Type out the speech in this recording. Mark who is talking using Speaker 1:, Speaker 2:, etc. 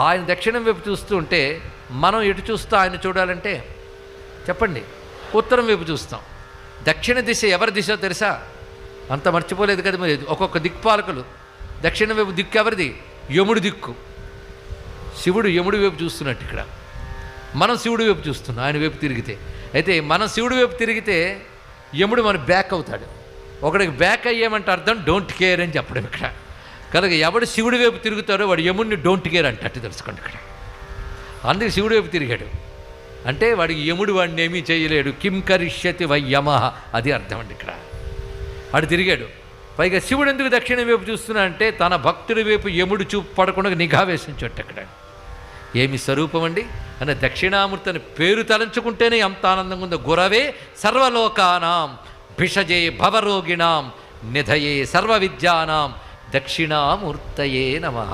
Speaker 1: ఆయన దక్షిణం వైపు చూస్తూ ఉంటే మనం ఎటు చూస్తూ ఆయన చూడాలంటే చెప్పండి, ఉత్తరం వైపు చూస్తాం. దక్షిణ దిశ ఎవరి దిశో తెలుసా? అంత మర్చిపోలేదు కదా మరి. ఒక్కొక్క దిక్పాలకులు దక్షిణ వైపు దిక్కు ఎవరిది? యముడి దిక్కు. శివుడు యముడి వైపు చూస్తున్నట్టు ఇక్కడ మనం శివుడి వైపు చూస్తున్నాం ఆయన వైపు తిరిగితే. అయితే మనం శివుడి వైపు తిరిగితే యముడు మన బ్యాక్ అవుతాడు. ఒకడికి బ్యాక్ అయ్యామంటే అర్థం డోంట్ కేర్ అని చెప్పడం ఇక్కడ. కనుక ఎవడు శివుడి వైపు తిరుగుతాడో వాడు యముడిని డోంట్ కేర్ అంటట్టు తెలుసుకోండి ఇక్కడ. అందుకే శివుడి వైపు తిరిగాడు అంటే వాడికి యముడు వాడిని ఏమీ చేయలేడు. కిం కరిష్యతి వై యమః, అది అర్థం అండి ఇక్కడ. వాడు తిరిగాడు. పైగా శివుడు ఎందుకు దక్షిణ వైపు చూస్తున్నా అంటే తన భక్తుడి వైపు యముడు చూపు పడకుండా నిఘా వేసించట్టు అక్కడ. ఏమి స్వరూపం అండి అనే దక్షిణామూర్తి అని పేరు తలంచుకుంటేనే ఎంత ఆనందంగా ఉందో. గురవే సర్వలోకానాం భిషజే భవరోగిణాం నిధయే సర్వ విద్యానాం దక్షిణామూర్తయే నమః.